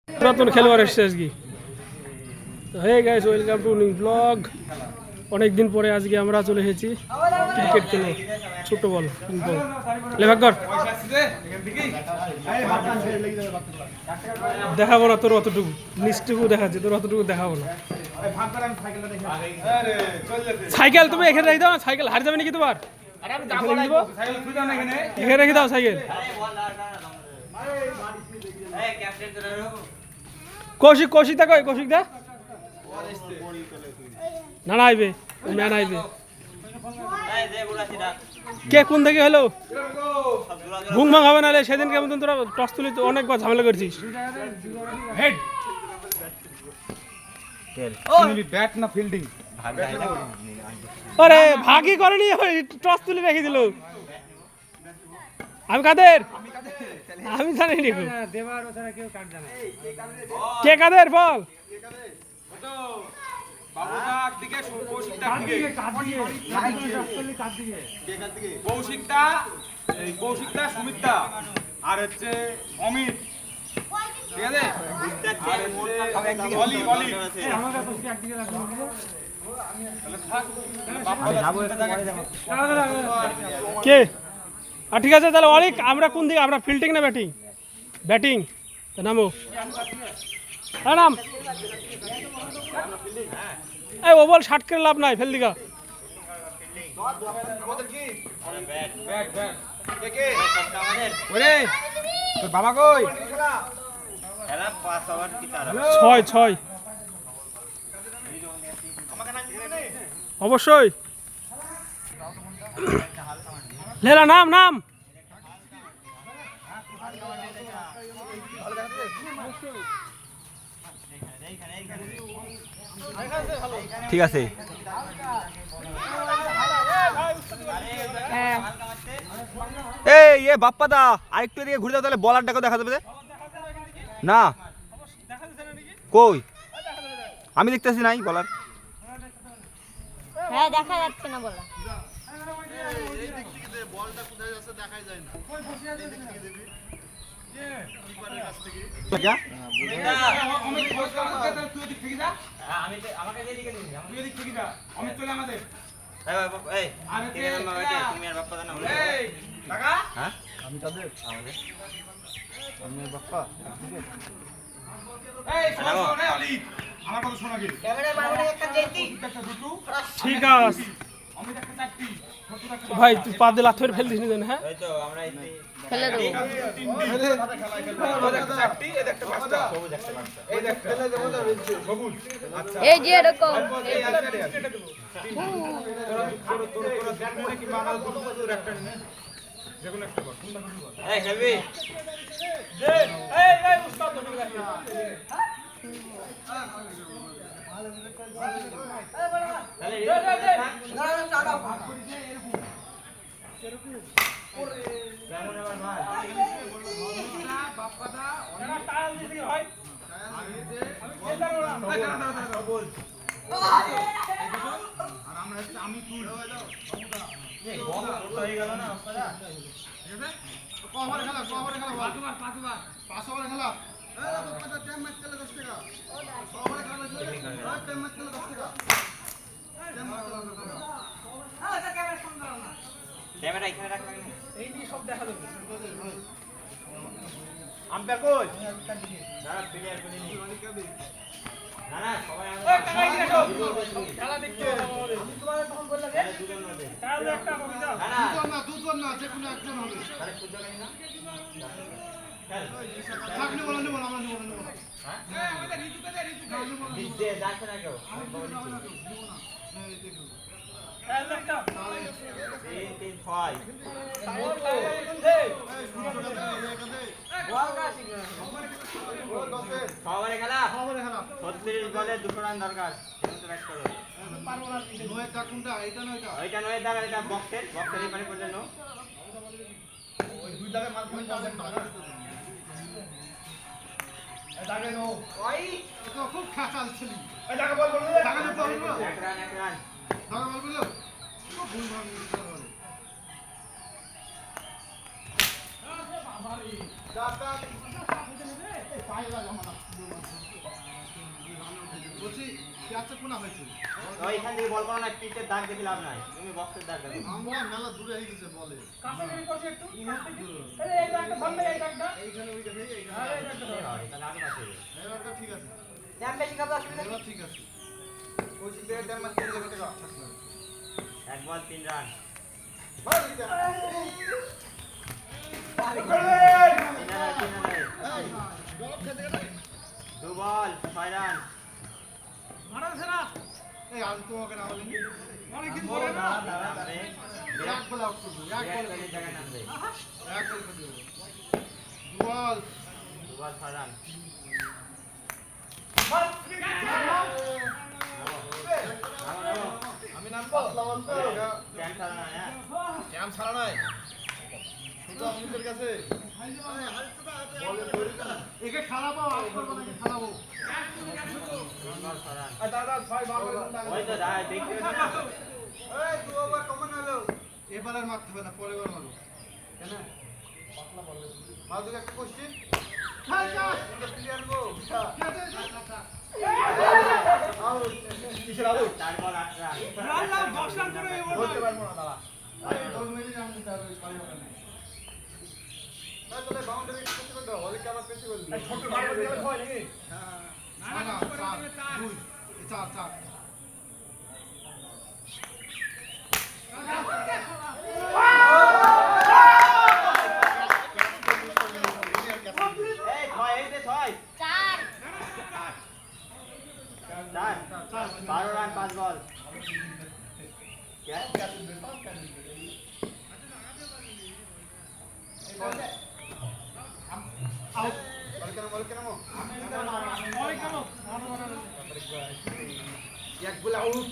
পুরাতন খেলোয়াড় এসছে আজকে। তো hey guys, welcome to new blog. অনেকদিন পরে আজকে আমরা চলে এসেছি ক্রিকেট খেলে, ছোট বল পিংপং লেভাগর। দেখাবো না তোর অতটুকু, নিচটুকু দেখাচ্ছে, তোর অতটুকু দেখাবো না। সাইকেল তুমি এখানে রেখে দাও, সাইকেল হারিয়ে যাবে নাকি তোমার? এখানে রেখে দাও সাইকেল। কৌশিক কৌশিক দা কই? কৌশিক দা না না আইবে, ম্যান আইবে। কে কোন থেকে হলো? ঘুম ভাঙ হবে নাহলে সেদিন কেমন তোরা টস তুলি অনেকবার ঝামেলা করছিস। ব্যাট না ফিল্ডিং? আরে ভাগই করেনি, টস তুলে রেখে দিল। আমি কাদের? আমি জানি নি কে কাদের বল। কৌশিকদা, সুমিতদা আর হচ্ছে অমিত, ঠিক আছে? কে? ঠিক আছে তাহলে অলিক, আমরা কোন দিকে? আমরা ফিল্ডিং না ব্যাটিং? ব্যাটিং তো নামো। হ্যাঁ নাম। এই ও বল শার্ট করে লাভ নাই, ফেল দিকা। বাবা কই? 6 অবশ্যই। লেলা নাম নাম। ঠিক আছে। এই এ বাপ্পা দা আরেকটু এদিকে ঘুরে যাও, তাহলে বলারটাকে দেখা যাবে না। কই? আমি দেখতেছি নাই বলার। হ্যাঁ দেখা যাচ্ছে না বলা। বলটা কোথায় যাচ্ছে দেখাই যায় না। ঠিক আছে ভাই, তুই পা দিয়ে লাথ মেরে ফেল দিস নি যেন। হ্যাঁ ফেলে দেবো। এই যে এরকম ক্যামেরা এখানে রাখবেন, এই নিয়ে সব দেখা যাবে। আম্পায়ার কই? না প্লেয়ার কোনি নি। না না সবাই আমরা খেলা দেখতে হবে। আমি তোমারে তখন বললাম যে দুজন হবে। তাহলে একটা হবে না। না দুজন না, যে কোনো একজন হবে। আরে দুজন না। খেল। আপনি বলেন আমরা নিব না। হ্যাঁ? হ্যাঁ আমাদের ঋতুকে দে, ঋতুকে। দিতে যাচ্ছে না কেউ। আমি বলি না। এই দেখো। খেল একটা। 3 6 খবরে খেলা 36 বলে 200 রান দরকার। এটা নয় দাগ, এটা বক্সের এই পারে করলে নো। ওই দুই দাগে মাল করে দাও। এই দাগে নো। ওই তো খুব খাসাল ছিলি। এই দাগে বল বল। দাগে নো বল বল। এক রান। দাগে বল বল। খুব ভুল ভাল করে। বলছি পেঁয়াজটা কোনা হয়েছে ওইখান থেকে বল করো না, পিচের দাগ দেখে লাভ নাই, তুমি বক্সের দাগ দেখো। আমরা মেলা দূরে হয়ে গেছে বলে কাছাকাছি করছি একটু এই এই দাগটা ধরলে এই দাগটা এইখানে ওইটা নেই এইখানে আরে এই দাগটা ধরো। হয়, তাহলে আগে পাশে যাবে। এবারটা ঠিক আছে জ্যাম বেশি খাবো অসুবিধা এবার ঠিক আছে এক বল 3 রান। দু বল 6 রান। মারা সেরা এই আজ তোমাকে না বলিনি অনেকদিন পরে না নামবে, এক বল আউট করবো এক বিরাট বল কোহলির জায়গায় নামবে। এক বল করে দেবো দু বল দু বল 6 রান। আমি নামবো জ্যাম ছাড়া না, হ্যাঁ? ক্যাম ছাড়া নাই শুধু আপনাদের কাছে একে খারাপও আউট করবো নাকি খারাপও 3 বল 6 রান। দাদা ছয় ভালো ওই তো দাঁড়ায়, দেখতে পাচ্ছি না। এবারে মারতে হবে না পরের বার মারবো কেন মাদুক একটা কোশ্চেন কিসের আলু 4 বল 8 রান। রান লাভ 10 রান করে এই বলতে বল পারবো না দাদা দশ মিনিট আমি দিতে হবে ছয় ওখানে তাহলে বাউন্ডারি করতে করতে হবে কি আবার পেছি বলবি ছোট ভাই বলে হয় নাকি না না চার দুই চার চার এই ছয়, এই যে ছয়। 4 চার। 12 রান 5 বল। क्या? আউট বল কেন অনেক কেন এক বল আউট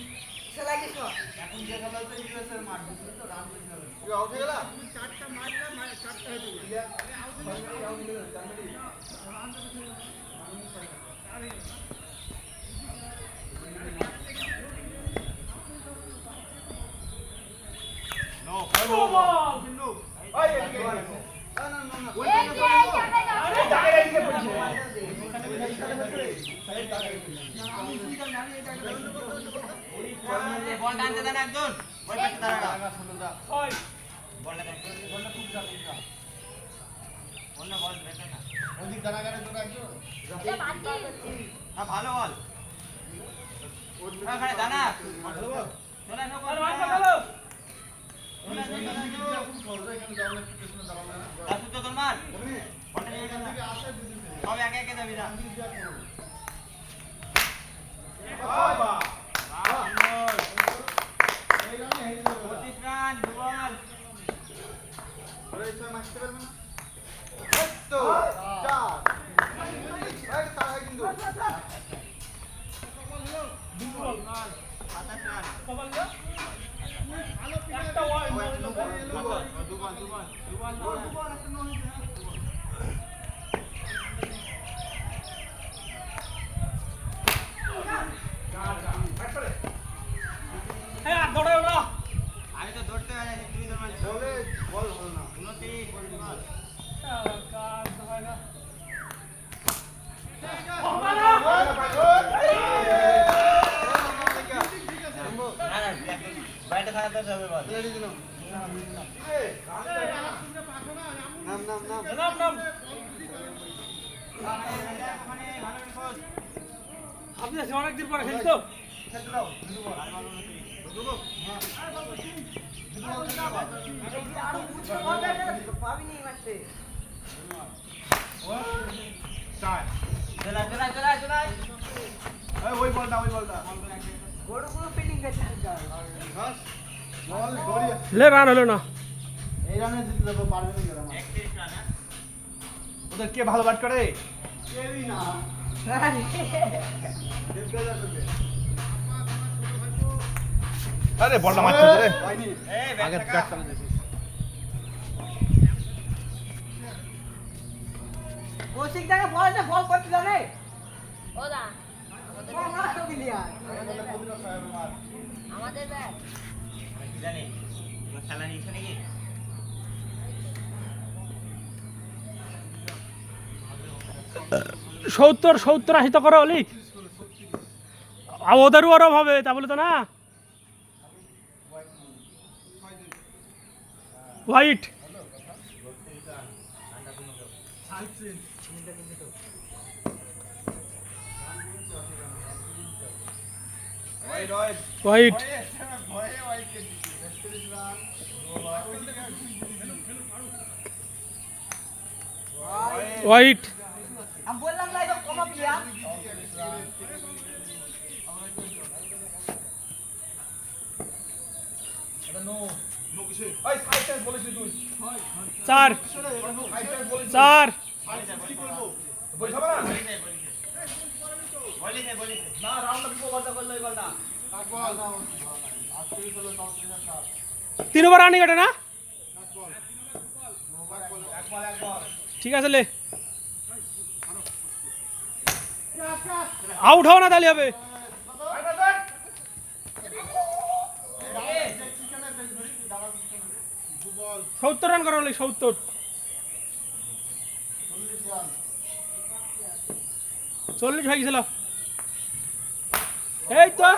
এখন যে খেলা হচ্ছে ইউএসএর মাঠ বুঝলি তো রান বেশি হবে তুই আউট হয়ে গেলা চারটা মারলাম চারটা হয়ে গেল আউট হয়ে গেল নো নো ওই এদিকে না না না ওই এই যে এই জায়গায় আরে জায়গা এদিকে পড়ছে বল টানতে দেন একজন। ওই পাশে দাঁড়াও। ছয় বলটা দেন। অন্য বল দেখে না। ওদিক দাঁড়াগারে তো একজন এটা বাকি হ্যাঁ, ভালো বল। ওখানে দানা। ভালো বল চলে নো আর বল। মারতে গেল এখন সহজে এখানে যাও না পিছনে দাঁড়াবে না দাসু তো তোর মার। তুমি বলটা নিয়ে এখান যা। থেকে আসে দিদি সব একে একে যাবি না। বাবা সুন্দর। এই রানে হেরে যাবে 25 রান 2 বল। ওরে এটা মারতে পারবে না তো চার এই তারা কিন্তু 27 রান। কপাল যা একটা ওয়াই হ্যাঁ আর দৌড়াও না আমি তো দৌড়তে পারি না, তুমি তো মারছো। বলে বল হল না 29 বল। কাজ তো হয় না না না, বাইরে খারাপ তো হবে বল। নাম নাম নাম নাম নাম ওখানে ভালো খোঁজ। আপনি আজকে অনেকদিন পরে খেলি তো চার চলা চলা চলা চলা। ওই বলটা বাস বল গড়িয়ে লে রান হলো না এই রানে জিতে যাবো পারবে না যারা 31 রান। হ্যাঁ? ওদের কে ভালো ব্যাট করে কেউই না আরে বলটা মারতে রে এই ব্যাট আগে থাকা। ব্যাট চালা দিছিস কৌশিক দাকে বলতে বল করতে জানে ওদা বল না তো বিলিয়া আমাদের ব্যাট আমি কি জানি তোমার খেলা নিয়েছো নাকি? 70 70 80 তো করো অলিক ওদেরও ওরম হবে তা বলে তো না হোয়াইট হোয়াইট হোয়াইট আমি বললাম না একদম কমা প্লেয়ার চার চার তিনবার রানিং এটা না ঠিক আছে লে আউট হও না তাহলে হবে সত্তর রান করা হলে 70 40 হয়ে গেছিল এই তো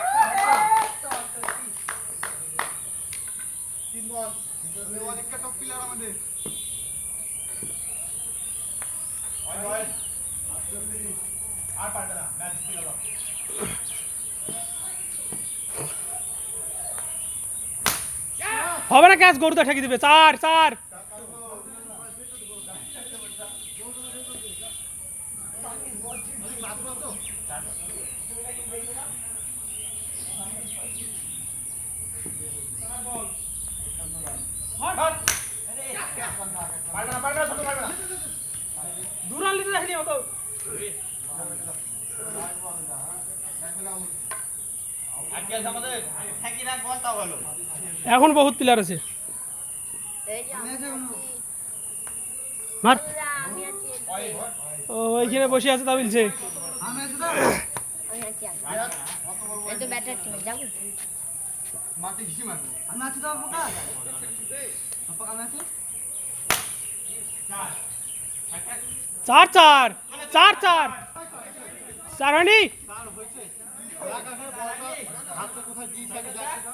হবে না ক্যাচ গরুটা ঠেকে দিবে চার চার দূরান লিতে দেখনি অত এখন বহুত প্লেয়ার আছে এই যে আমি আছি। মার ওরা আমি আছি ও ওইখানে বসে আছে তা বলছে আমি আছি এই তো ব্যাটার টিম যাবো মাটি ঘিসি মারবো আমি আছি তো পোকা পোকা আমি আছি চার চার চার চার চার হয়নি হাতটা কোথায় দিয়ে সাইডে যাচ্ছে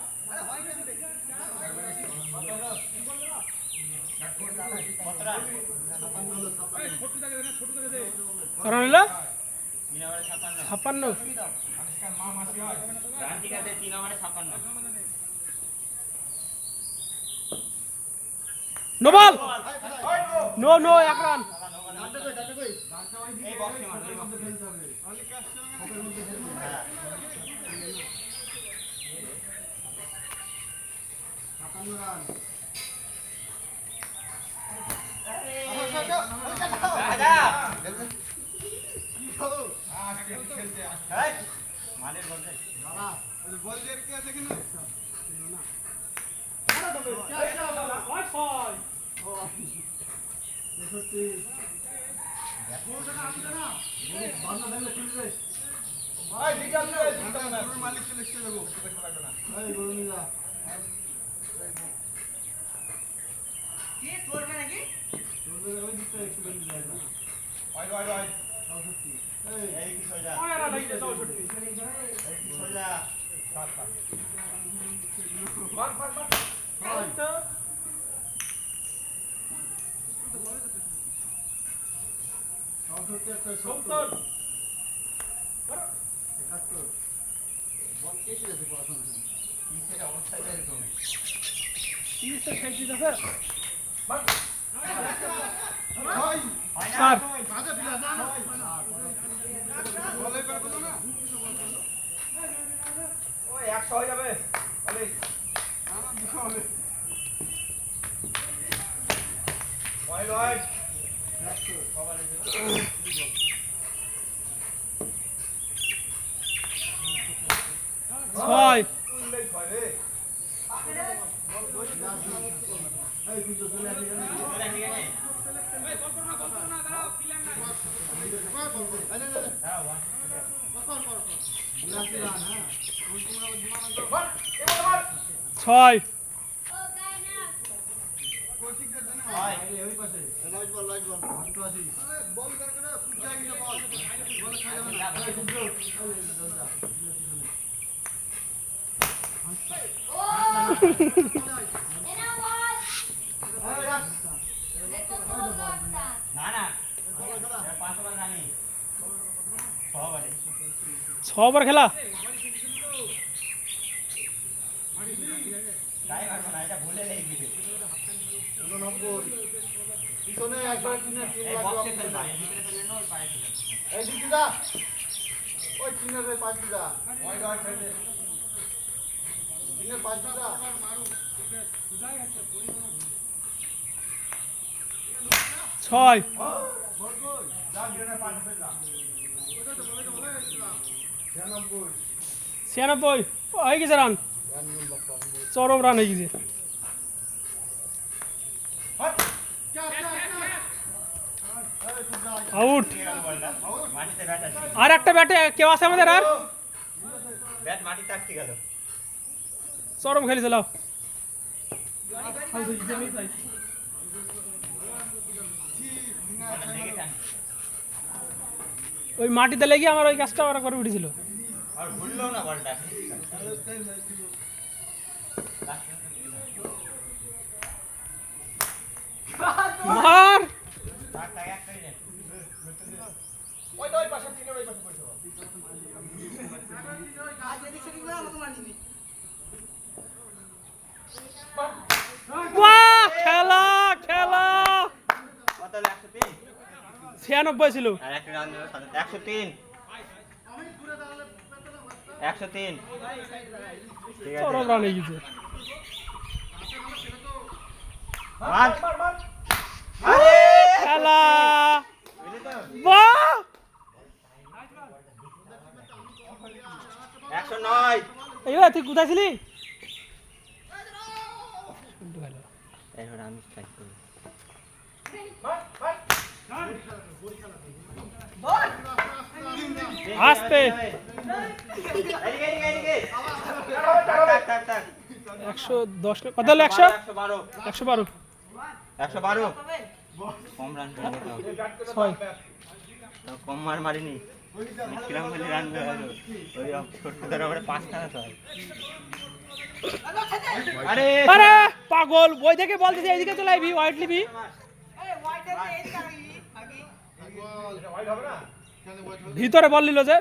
কারণ হলো 56 নো বল নো নো এক রান মালিক চলে এসে যাবো কি করবে নাকি চার ছয় ছয় বল না না 5 ওভার রানি 6 ওভারে 6 ওভার খেলা। তাই ভাবো না, এটা ভুলে লেগে গেছে। 89 পিছনে একবার তিনের তিন এই লাগবে বক্সে ফেলবা, এই ভিতরে ফেললে না ওই পায়ে ফেলবে। এই দিকটা ওই তিনের ওই পাঁচ দিকটা ওই গার্ড ছেড়ে দে তিনের পাঁচ দিকটা 6 96 হয়ে গেছে রান, চরম রান হয়ে গেছে। আউট। মাটিতে ব্যাট আছে, আর একটা ব্যাটে কেউ আছে আমাদের? আর ব্যাট মাটিতে আটকে গেল। চরম খেলেছে, লাও। লেগে টান ওই মাটিতে লেগে আমার ওই কাজটা ওরা করে উঠেছিল। আর ভুললো না বলটা। মার। তারটা এক করে দে। ওই ওই পাশে তিনের ওই পাশে পড়ছে বাহ, খেলা খেলা। কত হলো? 103? 96 ছিল। আর একটা রান দেবে 103। 103। ঠিক আছে। চরম রান হয়ে গেছে। মার। আরে খেলা। বুঝলি তো? বাহ। 109। এইবার তুই কোথায় ছিলি? এবার আমি স্ট্রাইক করব। আস্তে। এদিকে এদিকে এদিকে। টাক টাক টাক। 110 কত হলো? 100 112। 112 112। কম রান করে দাও। 6 তো কম মার মারিনি। কিরম বলে রান করে গেল। ওই ছোট ধরে ওরে 5 খানা হয়। আরে আরে পাগল, ওই থেকে বলতেছি এইদিকে চলে আইবি, ওয়াইড লিবি। হোয়াইট হবে না ভিতরে বল নিল যে,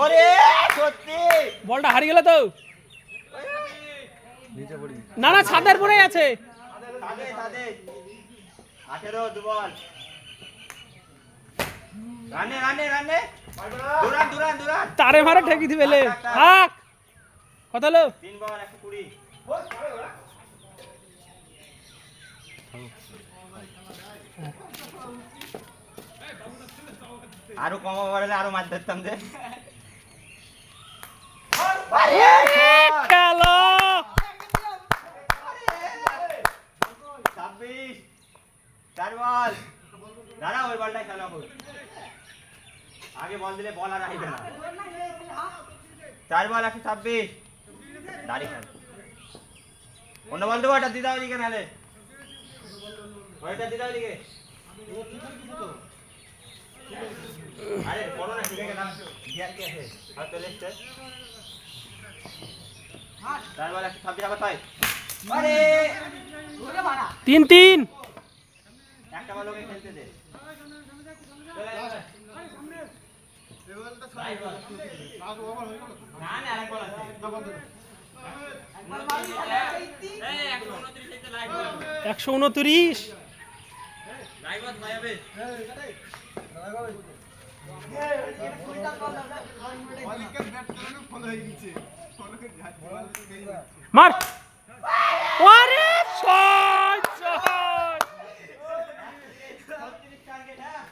ওরে সত্যি বলটা হারিয়ে গেল তো। না না, ছাদের পরে আছে। সাদে সাদে 18 দুবল। রানে রানে রানে দুরান দুরান দুরান। তারে মারে ঠেকি দিবেলে। থাক। কত হলো? 3 বল 120। আরো কম ওভার হলে আরো মাছ ধরতাম যে। খেলা। 26 4 বল। দাঁড়া ওই বলটাই খেলা হবে। আগে বল দিলে বল আর আইবে না। 4 বল 126। দাঁড়িয়ে খেল। অন্য বল দেবো, ওটা দিদা ওইদিকে নালে। ওইটা দিদা ওইদিকে। আরে বলো না, ঠিক আছে নাম গিয়ার কি আছে? আর চলে এসছে। 4 বল 126 আবার তাই। আরে 3-3 একটা বল ওকে খেলতে দে। চলে আয়। না না আরেক বল আছে। এই 129 এতে লাইভ হবে। 129। লাইভ হবে। মার। আরে 6 6। 36 টার্গেট হ্যাঁ।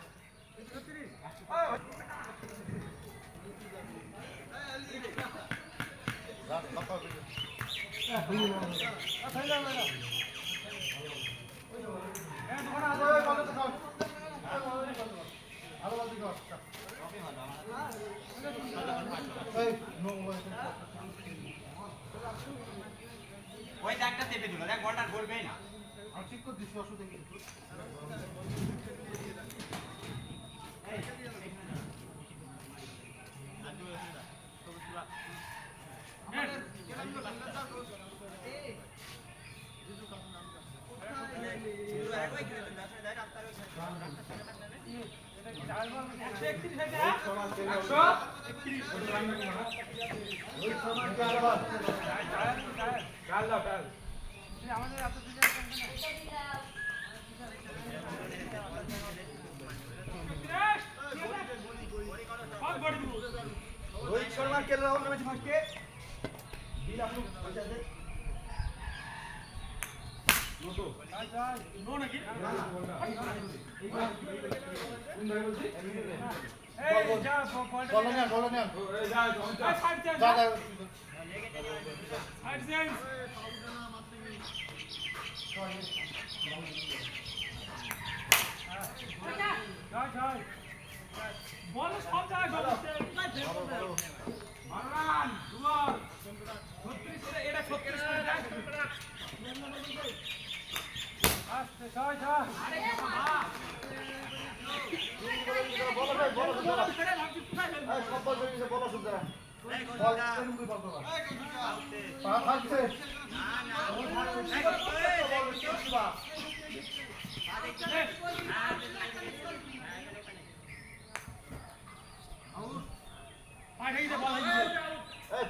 ওই দাগটা চেপে দিল, দেখ বলটা ঘুরবেই না। रोहित शर्मा खेल रहा हूँ मैं फंस के बिल आप लोग बचा दे नो ना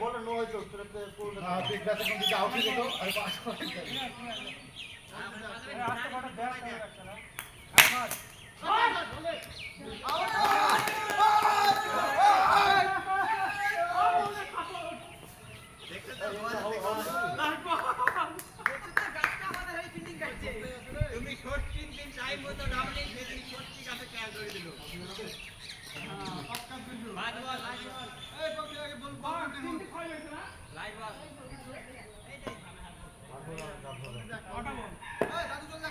বল নো হয়তো তোরতে কোন না ঠিক আছে কোন দিকে আউট হয়ে গেল আর পাস করে আস্তে বড় ব্যাক করে রাখছ না তুমি শর্ট 3 দিন টাইম মতো ডাবলে সেই শর্ট ঠিক আছে ক্যাচ করে দিল লাইভ বল এই পক্ষে আগে বল বল তিনটি খাই হইছে না লাইভ বল এইটাই ওটা বল এই দাদু চল না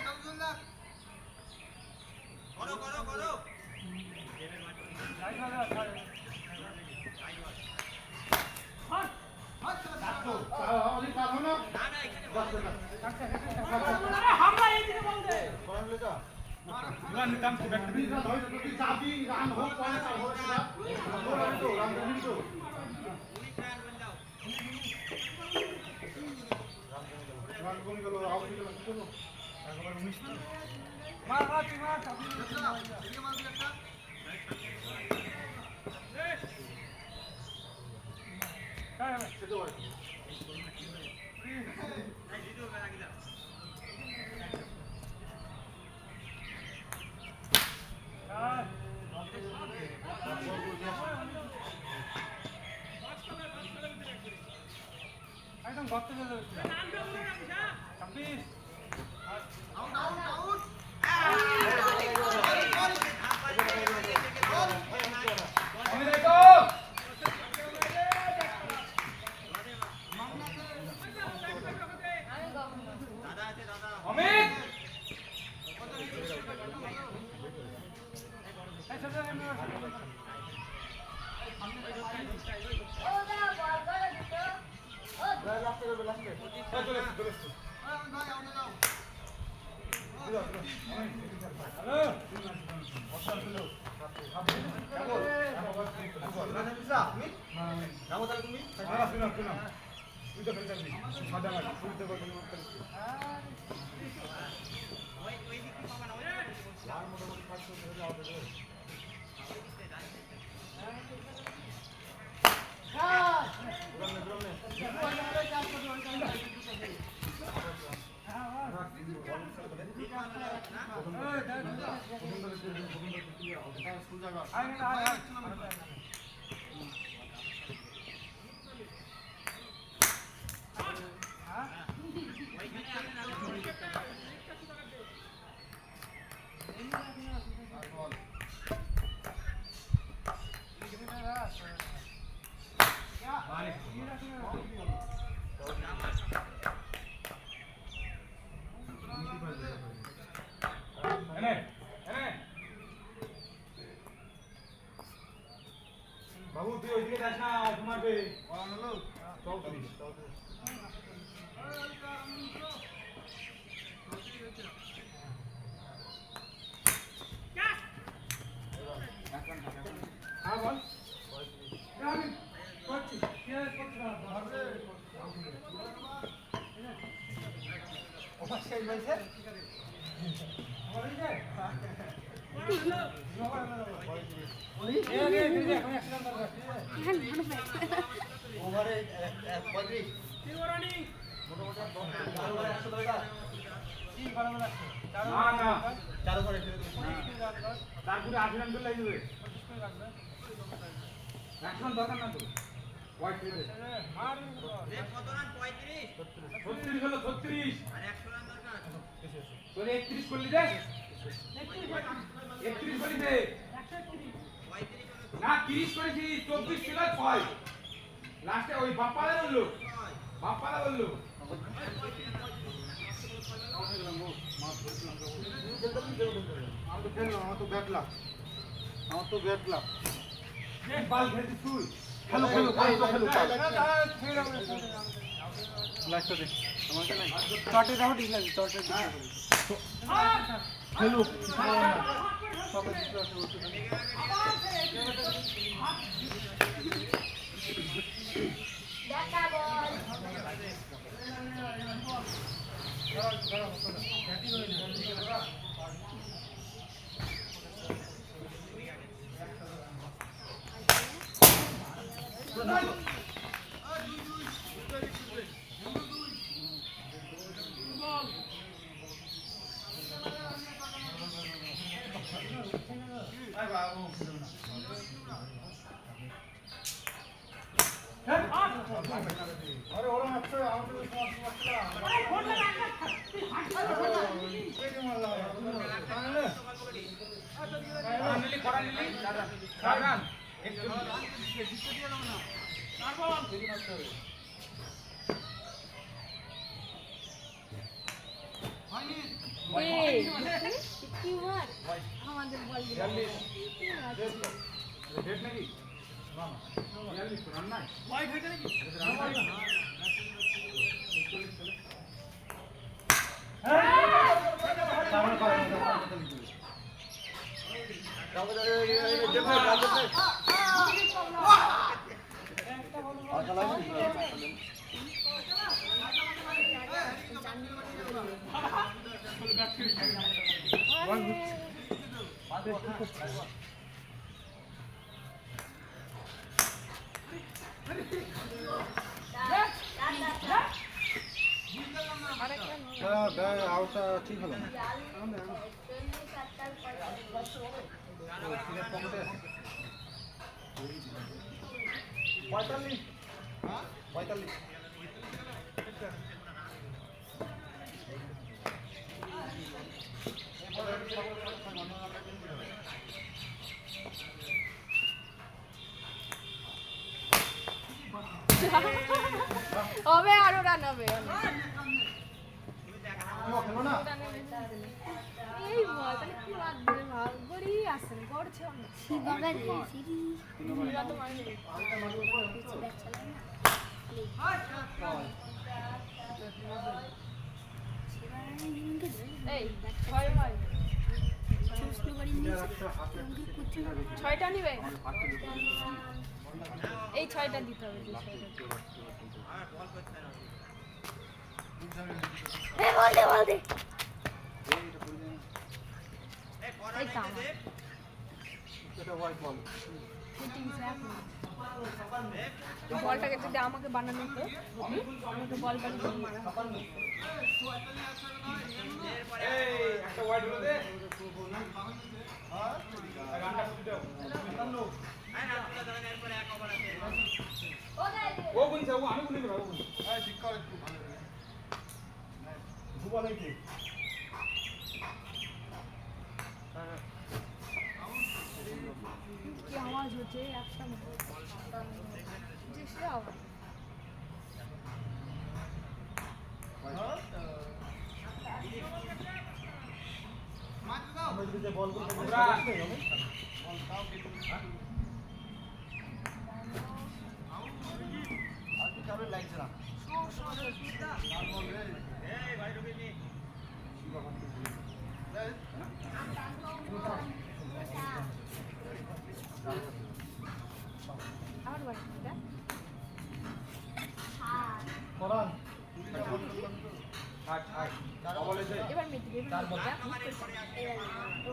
করো লাইভ বল হাত হাত দাদু ওই পাবো না না এখানে বল আরে হামলা এইদিকে বল দে বল লেটা run come to back to চাবি রান হোক পয়েন্ট আর হোক না রান তো রান কোন গেল আউট গেল কি করব একবার 19 মার চাবি এদিকে মার একটা কাই হবে সেটা বল এই ভিডিও করে রাখি দাও একদম গর্তে চলে যাচ্ছে 26 আউট বাবু তুই ওইদিকে যাস না ঘুমাবে হলো 34 হ্যাঁ বল আমি করছি কে করছ না ধরবে ও সেই বলছে বলিছে ওভারে 35 মোটামুটি 100 টাকা চার ওভারে তারপরে 8 রান করলে যাবে এখন দরকার না তো হোয়াইট ফিল্ডে কত রান 35 হলো 36 আর 100 রান দরকার তোরে 31 করলি দে 31 করলি দে 131 না 30 করেছি 24 ছিল 6 লাস্টে ওই বাপ্পারা বললো আমার তো ব্যাট লাগ বাল ভেজি তুই খেলো লাস্টে দে আমার কাছে চটে দাও ঠিক আছে চটে খেলো সবাই দিতে আছে দেখা বল আরে ওরা মারছে আমাদের নিলি করা নিলি 4 রান একটু কি মার আমাদের বল দিল ডেট নাকি না না 42 রান নাই হোয়াইট হয়েছে নাকি সামনে পারে আউটটা ঠিক হলো না পঁয়তাল্লিশ হবে আরো রান হবে খেলো না এই বল তাহলে কি লাগবে ভাগ বড়ি আসেন করছে শিবাগা রে সিরি শিবা তো মানে এই ছয় হয় ছয়টা নিবে এই ছয়টা দিতে হবে বলটাকে যদি আমাকে বানানো হতো আমাকে বল বানিয়ে মারা এই একটা হোয়াইট হলো দে রানটা শুরু দাও ও গুনছে ও আমি গুনে দেব ও গুনছে ঠিক করে একটু ভালো ভুবন এইতে কি আওয়াজ হচ্ছে একটা জিসে আওয়াজ বল লাগছে না আর বাড়িটা করান বলে যে এবার মেতে তার মধ্যে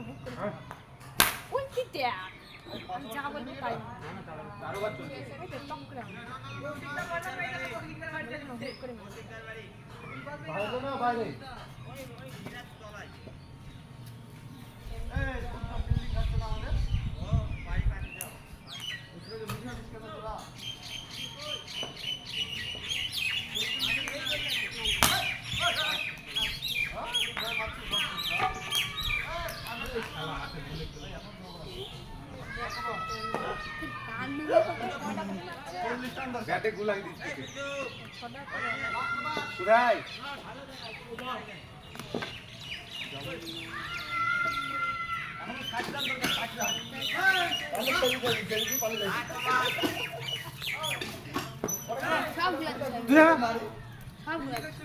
হুক করে ওই কি ট্যাগ আমি যা বলবো তাই এই তো টক করে আমি। হুট করে মারো। বাইরে না বাইরে গান নিয়ে কত ছটা করে লাগছে। ব্যাটে গুলাই দিচ্ছে ছটা করে। সুরাই সব লাগছে সব লাগছে।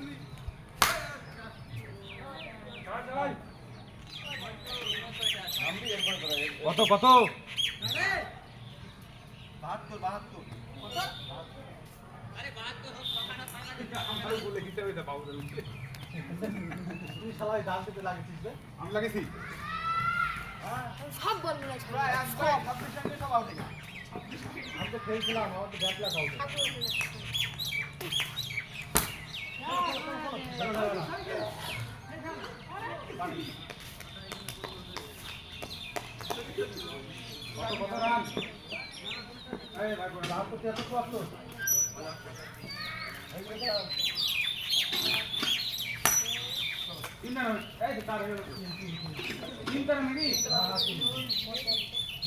কত কত 72 বলে হিসাবে দা পাউডার তুই শালা দাল দিতে লাগিয়েছিস বে আমি লাগেছি সব বলবো না পুরা এক ভাই 26 সঙ্গে সব আউট হয়ে আমি তো খেলছিলাম আমার তো ব্যাট লাগা আউট কত কত রান এই ভাই বড় রাত তো 73 তিন রান এই তো তার হলো তিন রান নাকি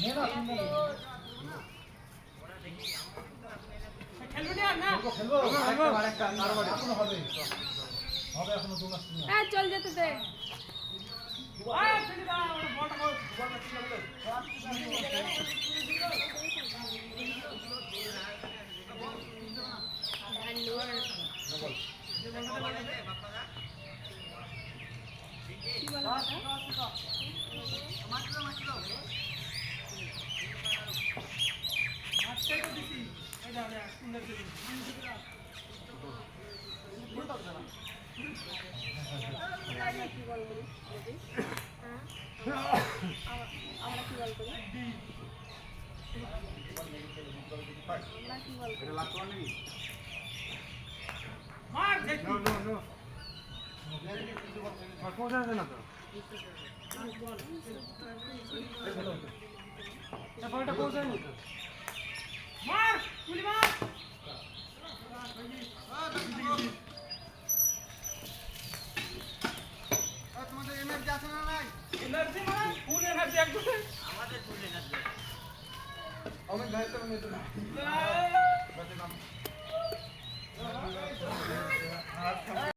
মেনা তুমি খেলবো আরেকটা আরেকটা এখনো হবে হবে এখনো 2 ম্যাচ হ্যাঁ চল যেতে দে আমরা কি বল করি আমরা কি বল করি এটা লাস্ট ওয়ান নাকি মার নো নো নো আর কোন আছে না তো এটা বলটা কোন আছে না মার গুলি মার তোমাদের এনার্জি আছে না নাই এনার্জি মানে ফুল এনার্জি একদম অনেক দায়িত্ব নিতে না এই